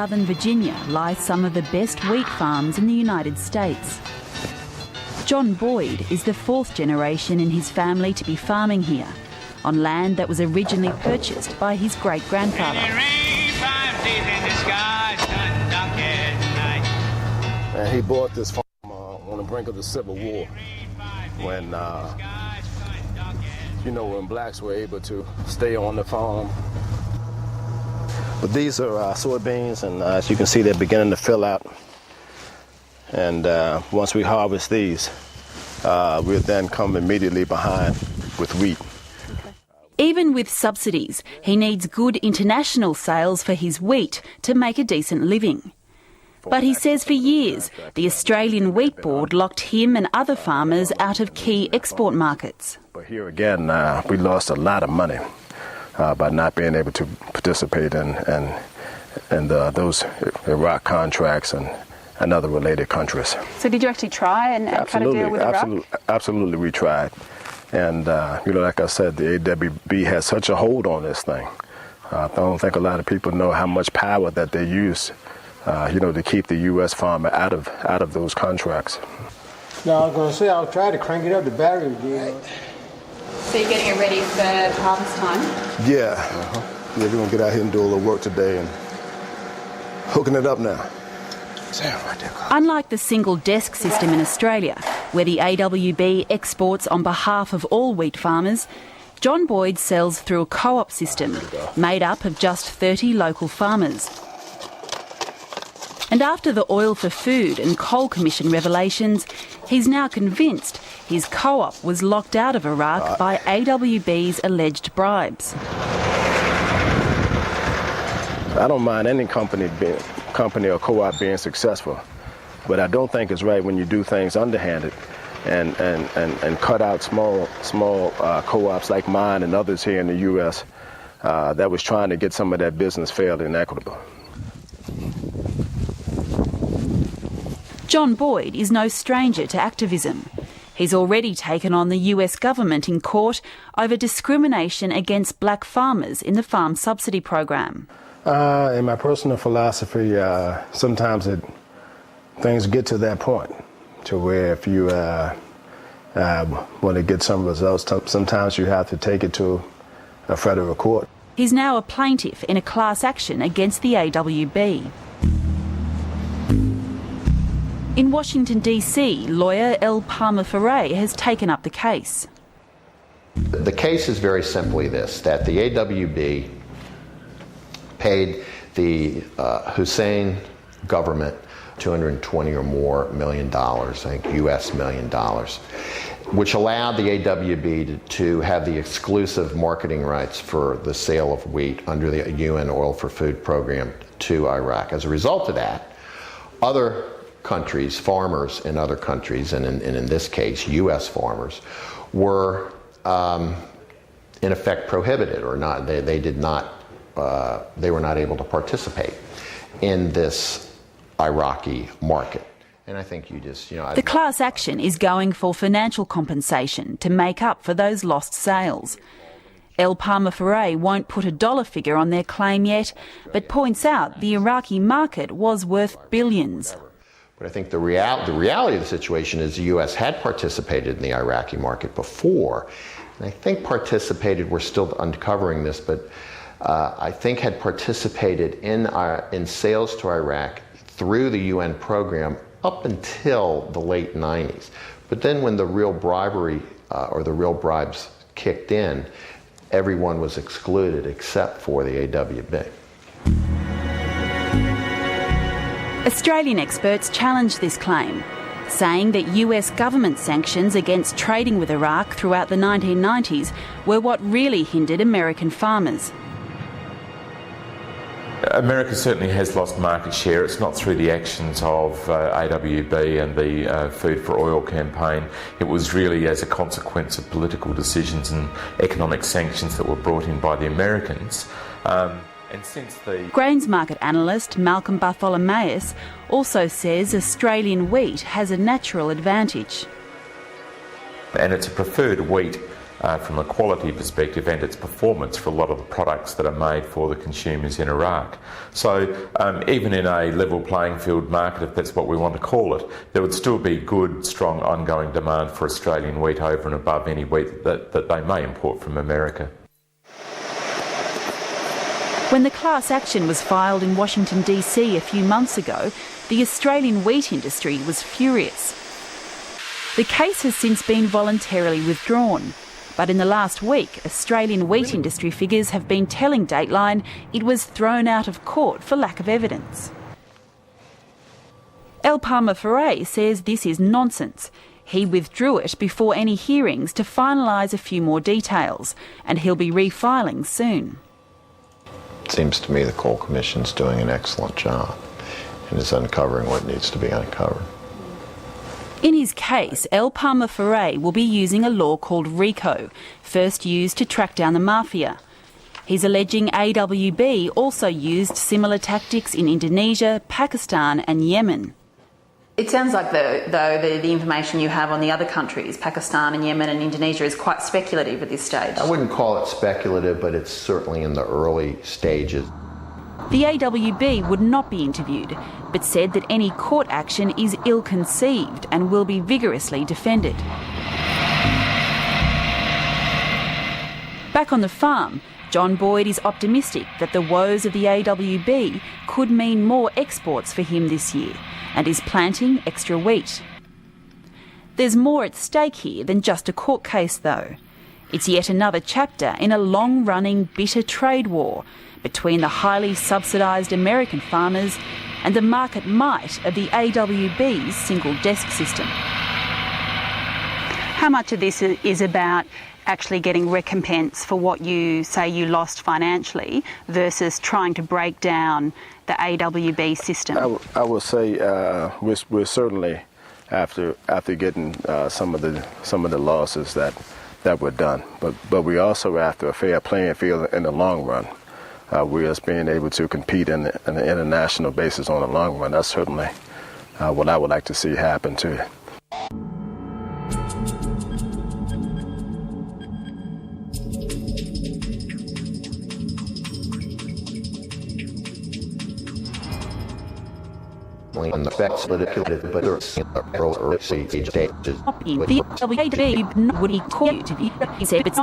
southern Virginia lie some of the best wheat farms in the United States. John Boyd is the fourth generation in his family to be farming here, on land that was originally purchased by his great-grandfather. And he bought this farm on the brink of the Civil War when, when blacks were able to stay on the farm. But these are soybeans, and as you can see, they're beginning to fill out. And once we harvest these, we'll then come immediately behind with wheat. Even with subsidies, he needs good international sales for his wheat to make a decent living. But he says for years, the Australian Wheat Board locked him and other farmers out of key export markets. But here again, we lost a lot of money by not being able to participate in those Iraq contracts and other related countries. So did you actually try and cut a deal with Iraq? Absolutely, we tried. And, like I said, the AWB has such a hold on this thing. I don't think a lot of people know how much power that they use, to keep the U.S. farmer out of those contracts. No, I was going to say, I'll try to crank it up, the battery again. So you're getting it ready for harvest time? Yeah. Yeah, we're going to get out here and do a little work today and hooking it up now. Unlike the single desk system in Australia, where the AWB exports on behalf of all wheat farmers, John Boyd sells through a co-op system made up of just 30 local farmers. And after the Oil for Food and Coal Commission revelations, he's now convinced his co-op was locked out of Iraq by AWB's alleged bribes. I don't mind any company or co-op being successful, but I don't think it's right when you do things underhanded and cut out small co-ops like mine and others here in the U.S. That was trying to get some of that business fair and equitable. John Boyd is no stranger to activism. He's already taken on the US government in court over discrimination against black farmers in the farm subsidy program. In my personal philosophy, sometimes things get to that point to where if you want to get some results, sometimes you have to take it to a federal court. He's now a plaintiff in a class action against the AWB. In Washington, D.C., lawyer L Paler Foret has taken up the case. The case is very simply this, that the AWB paid the Hussein government $220 or more million, I think US $1 million, which allowed the AWB to have the exclusive marketing rights for the sale of wheat under the UN Oil for Food program to Iraq. As a result of that, other countries, farmers in other countries, and in this case, U.S. farmers, were in effect prohibited, or not. They were not able to participate in this Iraqi market. And I think the class action is going for financial compensation to make up for those lost sales. L Paler Foret won't put a dollar figure on their claim yet, but points out the Iraqi market was worth billions. But I think the reality of the situation is the U.S. had participated in the Iraqi market before, and I think we're still uncovering this, but I think had participated in sales to Iraq through the UN program up until the late 90s. But then when the real bribery or the real bribes kicked in, everyone was excluded except for the AWB. Australian experts challenge this claim, saying that US government sanctions against trading with Iraq throughout the 1990s were what really hindered American farmers. America certainly has lost market share. It's not through the actions of AWB and the Food for Oil campaign. It was really as a consequence of political decisions and economic sanctions that were brought in by the Americans. And since the grains market analyst Malcolm Bartholomaeus also says Australian wheat has a natural advantage. And it's a preferred wheat from a quality perspective and its performance for a lot of the products that are made for the consumers in Iraq. So even in a level playing field market, if that's what we want to call it, there would still be good, strong, ongoing demand for Australian wheat over and above any wheat that they may import from America. When the class action was filed in Washington DC a few months ago, the Australian wheat industry was furious. The case has since been voluntarily withdrawn, but in the last week, Australian wheat industry figures have been telling Dateline it was thrown out of court for lack of evidence. L Paler Foret says this is nonsense. He withdrew it before any hearings to finalise a few more details, and he'll be refiling soon. It seems to me the Coal Commission's doing an excellent job and is uncovering what needs to be uncovered. In his case, L Paler Foret will be using a law called RICO, first used to track down the mafia. He's alleging AWB also used similar tactics in Indonesia, Pakistan and Yemen. It sounds like, the information you have on the other countries, Pakistan and Yemen and Indonesia, is quite speculative at this stage. I wouldn't call it speculative, but it's certainly in the early stages. The AWB would not be interviewed, but said that any court action is ill-conceived and will be vigorously defended. Back on the farm, John Boyd is optimistic that the woes of the AWB could mean more exports for him this year, and is planting extra wheat. There's more at stake here than just a court case, though. It's yet another chapter in a long-running, bitter trade war between the highly subsidised American farmers and the market might of the AWB's single desk system. How much of this is about actually getting recompense for what you say you lost financially versus trying to break down the AWB system? I would say we're certainly after getting some of the losses that were done, but we also after a fair playing field in the long run. We are being able to compete in an international basis on the long run. That's certainly what I would like to see happen too. On the facts, but early stage stages. The AWB would be called to be said, but